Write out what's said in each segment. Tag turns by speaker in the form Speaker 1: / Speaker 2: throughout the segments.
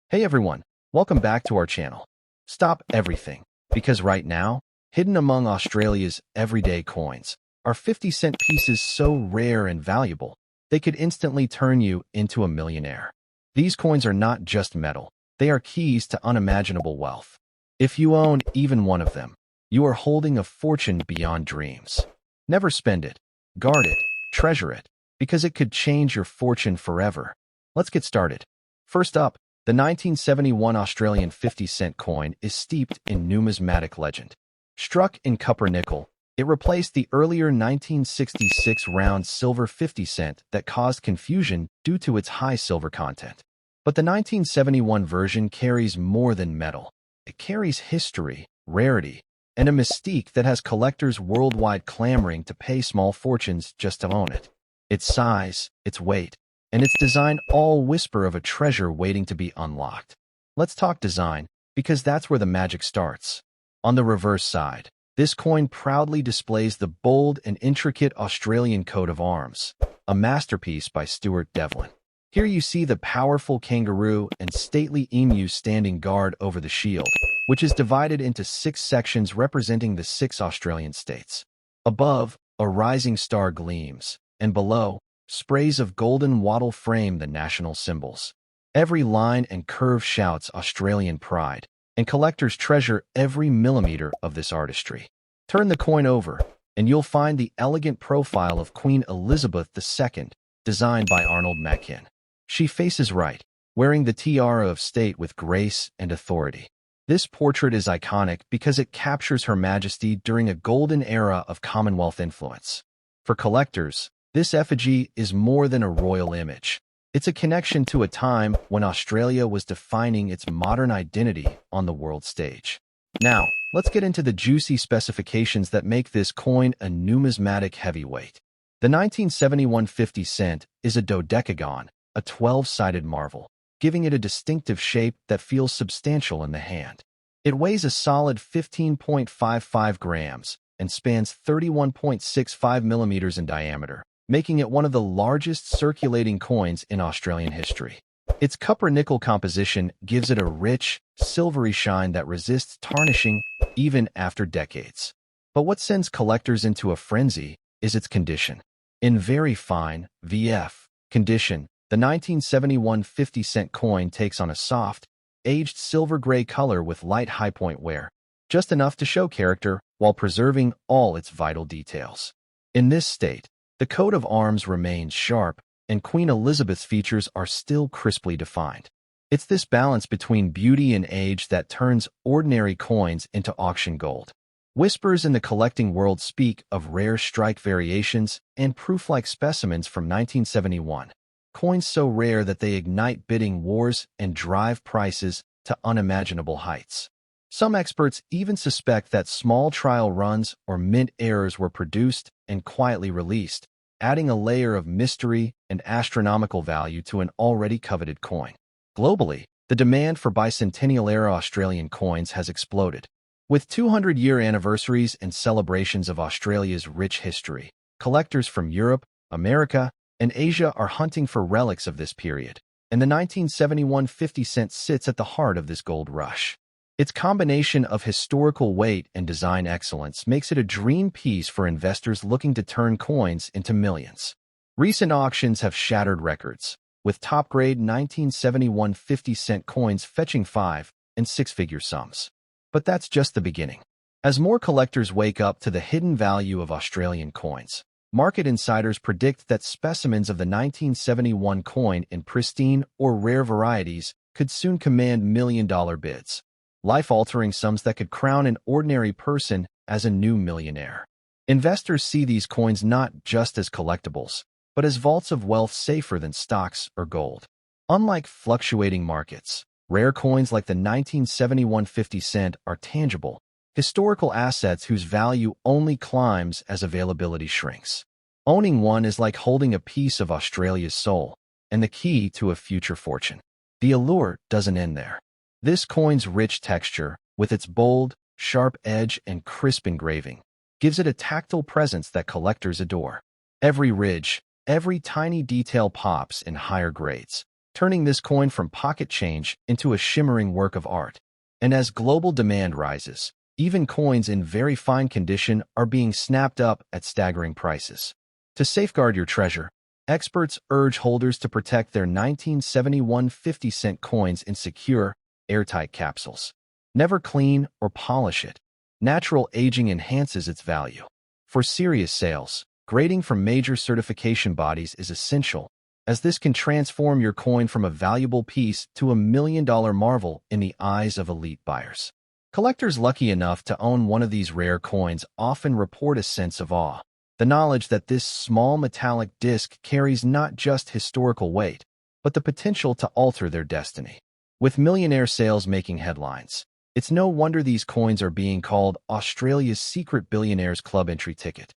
Speaker 1: Hey everyone, welcome back to our channel. Stop everything, because right now, hidden among Australia's everyday coins, are 50-cent pieces so rare and valuable, they could instantly turn you into a millionaire. These coins are not just metal, they are keys to unimaginable wealth. If you own even one of them, you are holding a fortune beyond dreams. Never spend it, guard it, treasure it, because it could change your fortune forever. Let's get started. First up, the 1971 Australian 50-cent coin is steeped in numismatic legend. Struck in copper-nickel, it replaced the earlier 1966 round silver 50-cent that caused confusion due to its high silver content. But the 1971 version carries more than metal. It carries history, rarity, and a mystique that has collectors worldwide clamoring to pay small fortunes just to own it. Its size, its weight, and its design all whisper of a treasure waiting to be unlocked. Let's talk design, because that's where the magic starts. On the reverse side, this coin proudly displays the bold and intricate Australian coat of arms, a masterpiece by Stuart Devlin. Here you see the powerful kangaroo and stately emu standing guard over the shield, which is divided into 6 sections representing the 6 Australian states. Above, a rising star gleams, and below, sprays of golden wattle frame the national symbols. Every line and curve shouts Australian pride, and collectors treasure every millimeter of this artistry. Turn the coin over, and you'll find the elegant profile of Queen Elizabeth II, designed by Arnold Machin. She faces right, wearing the tiara of state with grace and authority. This portrait is iconic because it captures Her Majesty during a golden era of Commonwealth influence. For collectors, this effigy is more than a royal image. It's a connection to a time when Australia was defining its modern identity on the world stage. Now, let's get into the juicy specifications that make this coin a numismatic heavyweight. The 1971 50 cent is a dodecagon, a 12-sided marvel, giving it a distinctive shape that feels substantial in the hand. It weighs a solid 15.55 grams and spans 31.65 millimeters in diameter, making it one of the largest circulating coins in Australian history. Its copper-nickel composition gives it a rich, silvery shine that resists tarnishing even after decades. But what sends collectors into a frenzy is its condition. In very fine, VF condition, the 1971 50-cent coin takes on a soft, aged silver-gray color with light high-point wear, just enough to show character while preserving all its vital details. In this state, the coat of arms remains sharp, and Queen Elizabeth's features are still crisply defined. It's this balance between beauty and age that turns ordinary coins into auction gold. Whispers in the collecting world speak of rare strike variations and proof-like specimens from 1971, coins so rare that they ignite bidding wars and drive prices to unimaginable heights. Some experts even suspect that small trial runs or mint errors were produced and quietly released, adding a layer of mystery and astronomical value to an already coveted coin. Globally, the demand for bicentennial-era Australian coins has exploded. With 200-year anniversaries and celebrations of Australia's rich history, collectors from Europe, America, and Asia are hunting for relics of this period, and the 1971 50 cent sits at the heart of this gold rush. Its combination of historical weight and design excellence makes it a dream piece for investors looking to turn coins into millions. Recent auctions have shattered records, with top-grade 1971 50-cent coins fetching 5- and 6-figure sums. But that's just the beginning. As more collectors wake up to the hidden value of Australian coins, market insiders predict that specimens of the 1971 coin in pristine or rare varieties could soon command million-dollar bids. Life-altering sums that could crown an ordinary person as a new millionaire. Investors see these coins not just as collectibles, but as vaults of wealth safer than stocks or gold. Unlike fluctuating markets, rare coins like the 1971 50 cent are tangible, historical assets whose value only climbs as availability shrinks. Owning one is like holding a piece of Australia's soul and the key to a future fortune. The allure doesn't end there. This coin's rich texture, with its bold, sharp edge and crisp engraving, gives it a tactile presence that collectors adore. Every ridge, every tiny detail pops in higher grades, turning this coin from pocket change into a shimmering work of art. And as global demand rises, even coins in very fine condition are being snapped up at staggering prices. To safeguard your treasure, experts urge holders to protect their 1971 50-cent coins in secure, airtight capsules. Never clean or polish it. Natural aging enhances its value. For serious sales, grading from major certification bodies is essential, as this can transform your coin from a valuable piece to a million-dollar marvel in the eyes of elite buyers. Collectors lucky enough to own one of these rare coins often report a sense of awe. The knowledge that this small metallic disc carries not just historical weight, but the potential to alter their destiny. With millionaire sales making headlines, it's no wonder these coins are being called Australia's secret billionaires club entry ticket.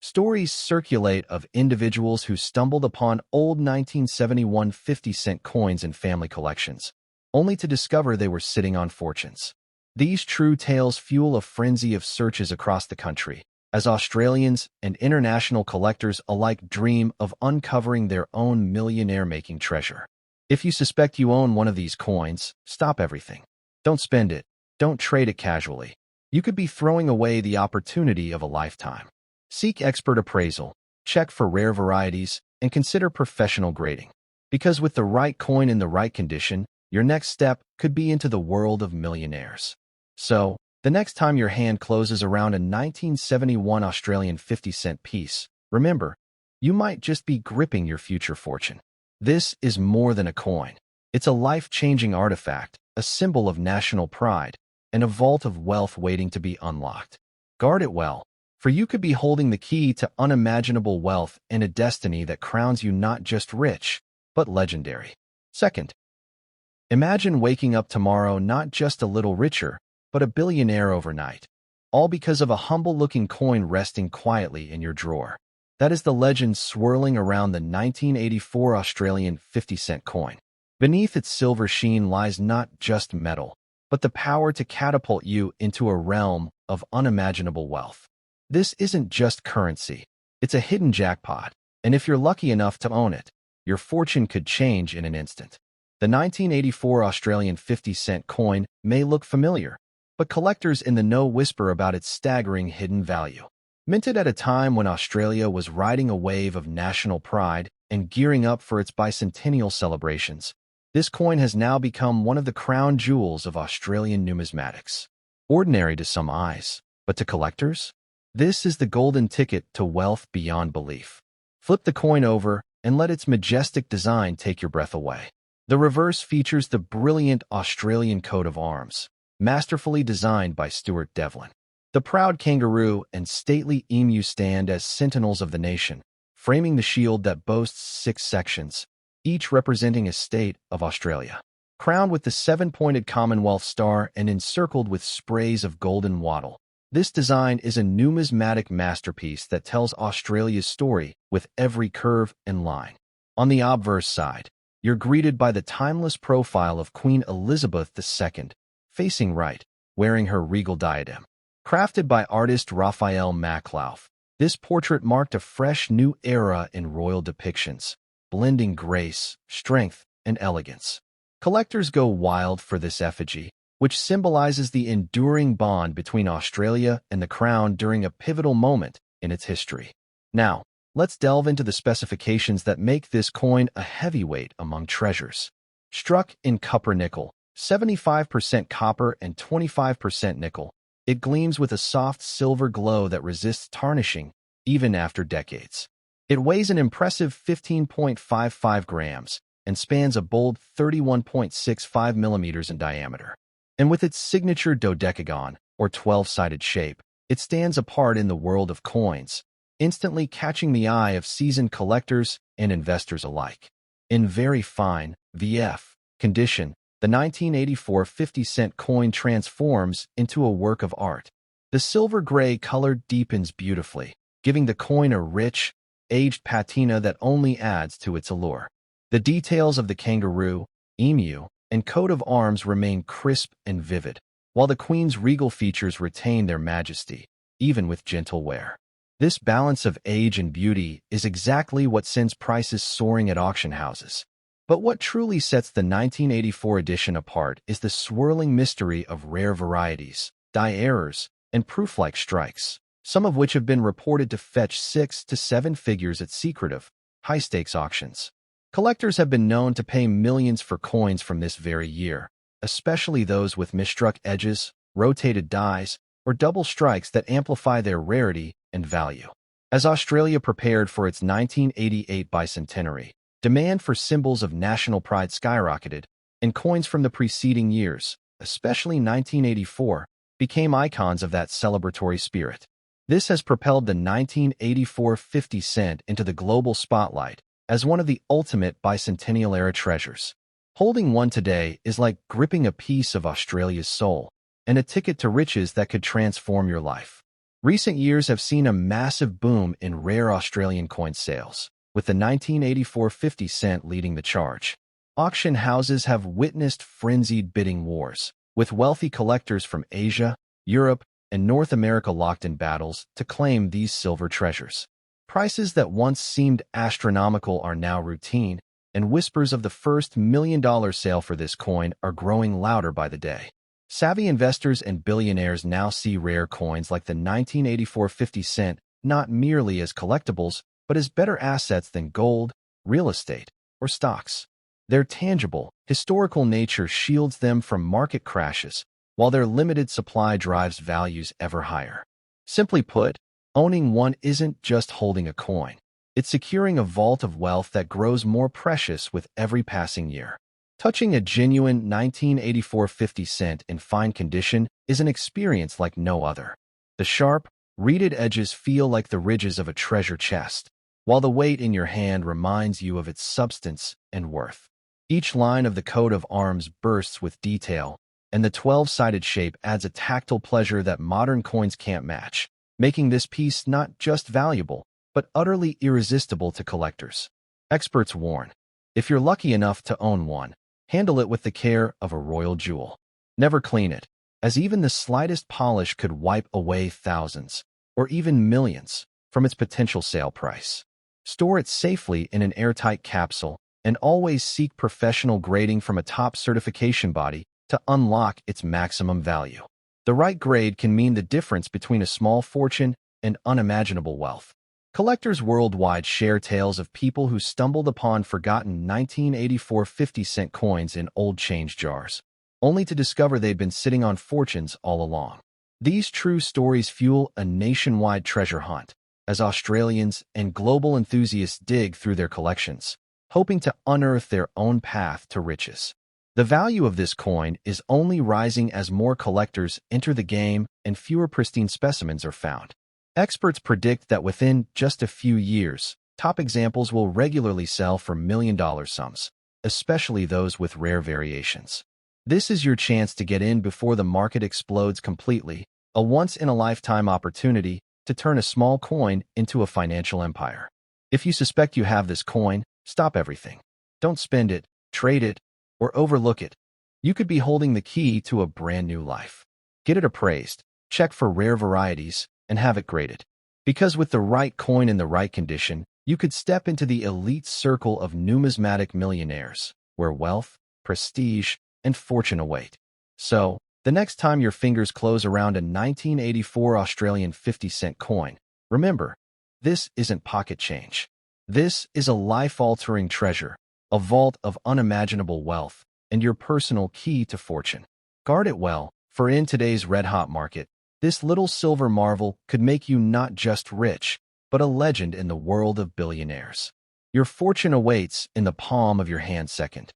Speaker 1: Stories circulate of individuals who stumbled upon old 1971 50-cent coins in family collections, only to discover they were sitting on fortunes. These true tales fuel a frenzy of searches across the country, as Australians and international collectors alike dream of uncovering their own millionaire-making treasure. If you suspect you own one of these coins, stop everything. Don't spend it. Don't trade it casually. You could be throwing away the opportunity of a lifetime. Seek expert appraisal, check for rare varieties, and consider professional grading. Because with the right coin in the right condition, your next step could be into the world of millionaires. So, the next time your hand closes around a 1971 Australian 50-cent piece, remember, you might just be gripping your future fortune. This is more than a coin. It's a life-changing artifact, a symbol of national pride, and a vault of wealth waiting to be unlocked. Guard it well, for you could be holding the key to unimaginable wealth and a destiny that crowns you not just rich, but legendary. Second, imagine waking up tomorrow not just a little richer, but a billionaire overnight, all because of a humble-looking coin resting quietly in your drawer. That is the legend swirling around the 1984 Australian 50-cent coin. Beneath its silver sheen lies not just metal, but the power to catapult you into a realm of unimaginable wealth. This isn't just currency. It's a hidden jackpot, and if you're lucky enough to own it, your fortune could change in an instant. The 1984 Australian 50-cent coin may look familiar, but collectors in the know whisper about its staggering hidden value. Minted at a time when Australia was riding a wave of national pride and gearing up for its bicentennial celebrations, this coin has now become one of the crown jewels of Australian numismatics. Ordinary to some eyes, but to collectors, this is the golden ticket to wealth beyond belief. Flip the coin over and let its majestic design take your breath away. The reverse features the brilliant Australian coat of arms, masterfully designed by Stuart Devlin. The proud kangaroo and stately emu stand as sentinels of the nation, framing the shield that boasts 6 sections, each representing a state of Australia. Crowned with the 7-pointed Commonwealth star and encircled with sprays of golden wattle, this design is a numismatic masterpiece that tells Australia's story with every curve and line. On the obverse side, you're greeted by the timeless profile of Queen Elizabeth II, facing right, wearing her regal diadem. Crafted by artist Raphael Maklauf, this portrait marked a fresh new era in royal depictions, blending grace, strength, and elegance. Collectors go wild for this effigy, which symbolizes the enduring bond between Australia and the Crown during a pivotal moment in its history. Now, let's delve into the specifications that make this coin a heavyweight among treasures. Struck in copper nickel, 75% copper and 25% nickel, it gleams with a soft silver glow that resists tarnishing, even after decades. It weighs an impressive 15.55 grams and spans a bold 31.65 millimeters in diameter. And with its signature dodecagon, or 12-sided shape, it stands apart in the world of coins, instantly catching the eye of seasoned collectors and investors alike. In very fine, VF condition, the 1984 50-cent coin transforms into a work of art. The silver gray color deepens beautifully, giving the coin a rich, aged patina that only adds to its allure. The details of the kangaroo, emu, and coat of arms remain crisp and vivid, while the Queen's regal features retain their majesty, even with gentle wear. This balance of age and beauty is exactly what sends prices soaring at auction houses. But what truly sets the 1984 edition apart is the swirling mystery of rare varieties, die errors, and proof-like strikes, some of which have been reported to fetch 6 to 7 figures at secretive, high-stakes auctions. Collectors have been known to pay millions for coins from this very year, especially those with misstruck edges, rotated dies, or double strikes that amplify their rarity and value. As Australia prepared for its 1988 bicentenary, demand for symbols of national pride skyrocketed, and coins from the preceding years, especially 1984, became icons of that celebratory spirit. This has propelled the 1984 50 cent into the global spotlight as one of the ultimate bicentennial-era treasures. Holding one today is like gripping a piece of Australia's soul, and a ticket to riches that could transform your life. Recent years have seen a massive boom in rare Australian coin sales, with the 1984 50 cent leading the charge. Auction houses have witnessed frenzied bidding wars, with wealthy collectors from Asia, Europe, and North America locked in battles to claim these silver treasures. Prices that once seemed astronomical are now routine, and whispers of the first $1 million sale for this coin are growing louder by the day. Savvy investors and billionaires now see rare coins like the 1984 50 cent not merely as collectibles, but as better assets than gold, real estate, or stocks. Their tangible, historical nature shields them from market crashes, while their limited supply drives values ever higher. Simply put, owning one isn't just holding a coin. It's securing a vault of wealth that grows more precious with every passing year. Touching a genuine 1984 50 cent in fine condition is an experience like no other. The sharp, reeded edges feel like the ridges of a treasure chest, while the weight in your hand reminds you of its substance and worth. Each line of the coat of arms bursts with detail, and the 12-sided shape adds a tactile pleasure that modern coins can't match, making this piece not just valuable, but utterly irresistible to collectors. Experts warn, if you're lucky enough to own one, handle it with the care of a royal jewel. Never clean it, as even the slightest polish could wipe away thousands, or even millions, from its potential sale price. Store it safely in an airtight capsule, and always seek professional grading from a top certification body to unlock its maximum value. The right grade can mean the difference between a small fortune and unimaginable wealth. Collectors worldwide share tales of people who stumbled upon forgotten 1984 50 cent coins in old change jars, only to discover they'd been sitting on fortunes all along. These true stories fuel a nationwide treasure hunt, as Australians and global enthusiasts dig through their collections, hoping to unearth their own path to riches. The value of this coin is only rising as more collectors enter the game and fewer pristine specimens are found. Experts predict that within just a few years, top examples will regularly sell for million-dollar sums, especially those with rare variations. This is your chance to get in before the market explodes completely, a once-in-a-lifetime opportunity to turn a small coin into a financial empire. If you suspect you have this coin, stop everything. Don't spend it, trade it, or overlook it. You could be holding the key to a brand new life. Get it appraised, check for rare varieties, and have it graded. Because with the right coin in the right condition, you could step into the elite circle of numismatic millionaires, where wealth, prestige, and fortune await. So, the next time your fingers close around a 1984 Australian 50 cent coin, remember, this isn't pocket change. This is a life-altering treasure, a vault of unimaginable wealth, and your personal key to fortune. Guard it well, for in today's red-hot market, this little silver marvel could make you not just rich, but a legend in the world of billionaires. Your fortune awaits in the palm of your hand second.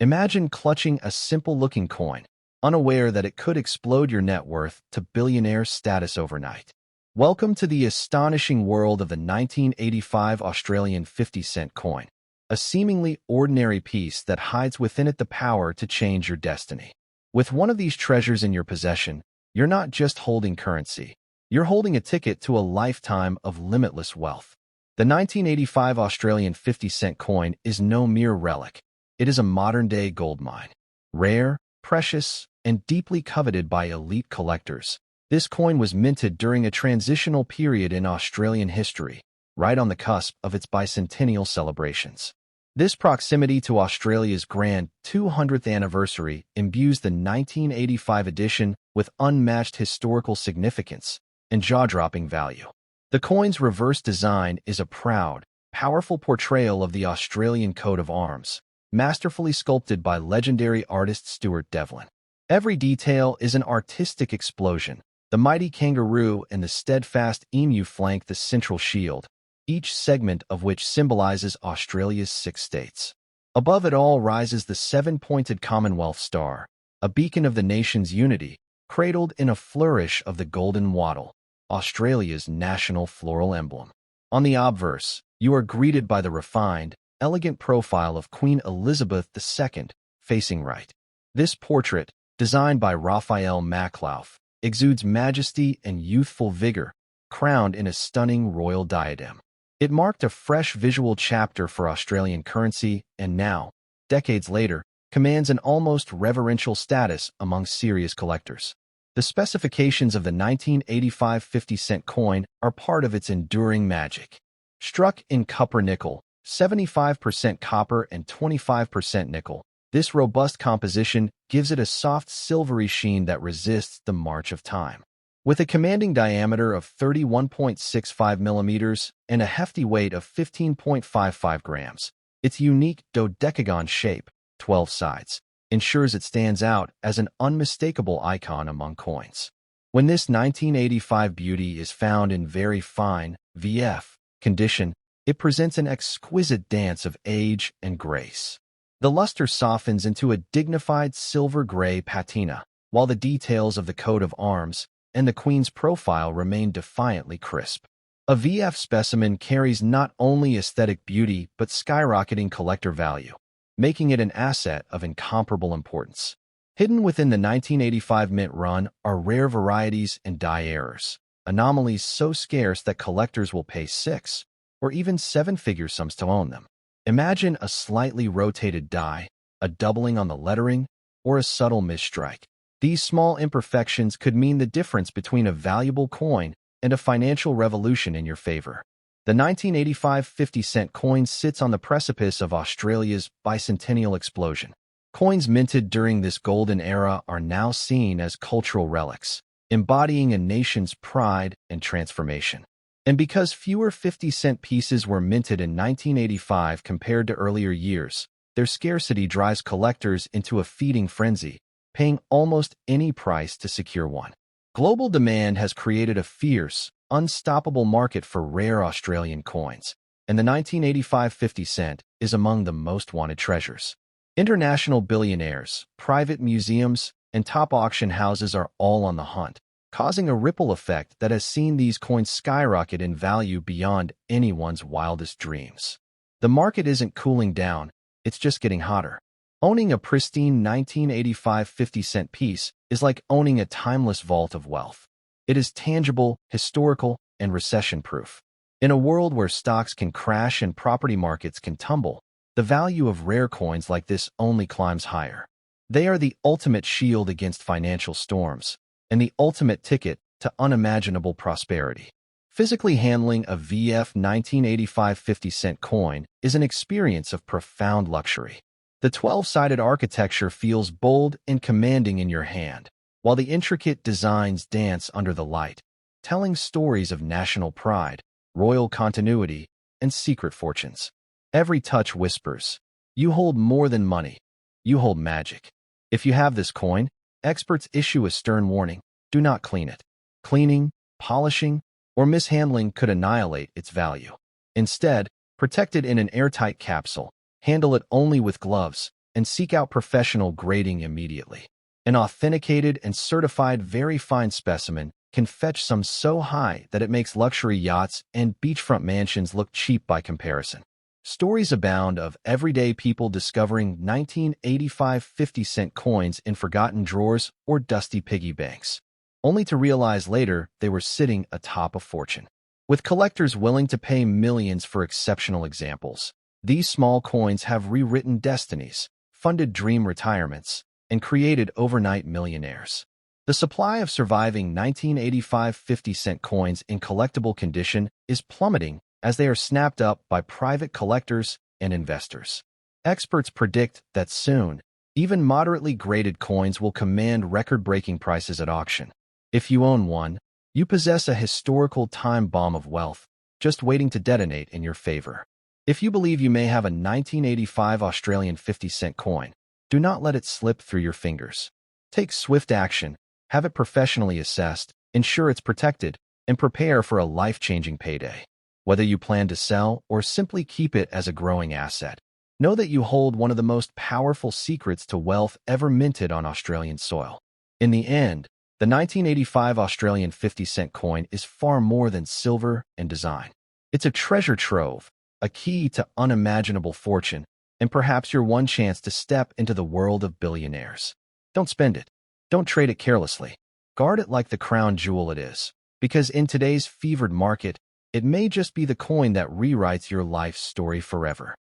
Speaker 1: Imagine clutching a simple-looking coin, unaware that it could explode your net worth to billionaire status overnight. Welcome to the astonishing world of the 1985 Australian 50 cent coin, a seemingly ordinary piece that hides within it the power to change your destiny. With one of these treasures in your possession, you're not just holding currency, you're holding a ticket to a lifetime of limitless wealth. The 1985 Australian 50 cent coin is no mere relic. It is a modern-day gold mine. Rare, precious, and deeply coveted by elite collectors, this coin was minted during a transitional period in Australian history, right on the cusp of its bicentennial celebrations. This proximity to Australia's grand 200th anniversary imbues the 1985 edition with unmatched historical significance and jaw-dropping value. The coin's reverse design is a proud, powerful portrayal of the Australian coat of arms, masterfully sculpted by legendary artist Stuart Devlin. Every detail is an artistic explosion. The mighty kangaroo and the steadfast emu flank the central shield, each segment of which symbolizes Australia's 6 states. Above it all rises the 7-pointed Commonwealth Star, a beacon of the nation's unity, cradled in a flourish of the golden wattle, Australia's national floral emblem. On the obverse, you are greeted by the refined, elegant profile of Queen Elizabeth II, facing right. This portrait, designed by Raphael Maklauf, exudes majesty and youthful vigor, crowned in a stunning royal diadem. It marked a fresh visual chapter for Australian currency and now, decades later, commands an almost reverential status among serious collectors. The specifications of the 1985 50-cent coin are part of its enduring magic. Struck in copper-nickel, 75% copper and 25% nickel, this robust composition gives it a soft silvery sheen that resists the march of time. With a commanding diameter of 31.65 millimeters and a hefty weight of 15.55 grams, its unique dodecagon shape, 12 sides, ensures it stands out as an unmistakable icon among coins. When this 1985 beauty is found in very fine, VF, condition, it presents an exquisite dance of age and grace. The luster softens into a dignified silver-gray patina, while the details of the coat of arms and the Queen's profile remain defiantly crisp. A VF specimen carries not only aesthetic beauty but skyrocketing collector value, making it an asset of incomparable importance. Hidden within the 1985 mint run are rare varieties and die errors, anomalies so scarce that collectors will pay 6 or even 7-figure sums to own them. Imagine a slightly rotated die, a doubling on the lettering, or a subtle misstrike. These small imperfections could mean the difference between a valuable coin and a financial revolution in your favor. The 1985 50-cent coin sits on the precipice of Australia's bicentennial explosion. Coins minted during this golden era are now seen as cultural relics, embodying a nation's pride and transformation. And because fewer 50-cent pieces were minted in 1985 compared to earlier years, their scarcity drives collectors into a feeding frenzy, paying almost any price to secure one. Global demand has created a fierce, unstoppable market for rare Australian coins, and the 1985 50-cent is among the most wanted treasures. International billionaires, private museums, and top auction houses are all on the hunt, causing a ripple effect that has seen these coins skyrocket in value beyond anyone's wildest dreams. The market isn't cooling down, it's just getting hotter. Owning a pristine 1985 50-cent piece is like owning a timeless vault of wealth. It is tangible, historical, and recession-proof. In a world where stocks can crash and property markets can tumble, the value of rare coins like this only climbs higher. They are the ultimate shield against financial storms, and the ultimate ticket to unimaginable prosperity. Physically handling a VF 1985 50-cent coin is an experience of profound luxury. The 12-sided architecture feels bold and commanding in your hand, while the intricate designs dance under the light, telling stories of national pride, royal continuity, and secret fortunes. Every touch whispers, you hold more than money, you hold magic. If you have this coin, experts issue a stern warning: do not clean it. Cleaning, polishing, or mishandling could annihilate its value. Instead, protect it in an airtight capsule, handle it only with gloves, and seek out professional grading immediately. An authenticated and certified very fine specimen can fetch sums so high that it makes luxury yachts and beachfront mansions look cheap by comparison. Stories abound of everyday people discovering 1985 50-cent coins in forgotten drawers or dusty piggy banks, only to realize later they were sitting atop a fortune. With collectors willing to pay millions for exceptional examples, these small coins have rewritten destinies, funded dream retirements, and created overnight millionaires. The supply of surviving 1985 50-cent coins in collectible condition is plummeting as they are snapped up by private collectors and investors. Experts predict that soon, even moderately graded coins will command record-breaking prices at auction. If you own one, you possess a historical time bomb of wealth, just waiting to detonate in your favor. If you believe you may have a 1985 Australian 50-cent coin, do not let it slip through your fingers. Take swift action, have it professionally assessed, ensure it's protected, and prepare for a life-changing payday. Whether you plan to sell or simply keep it as a growing asset, know that you hold one of the most powerful secrets to wealth ever minted on Australian soil. In the end, the 1985 Australian 50-cent coin is far more than silver and design. It's a treasure trove, a key to unimaginable fortune, and perhaps your one chance to step into the world of billionaires. Don't spend it. Don't trade it carelessly. Guard it like the crown jewel it is, because in today's fevered market, it may just be the coin that rewrites your life's story forever.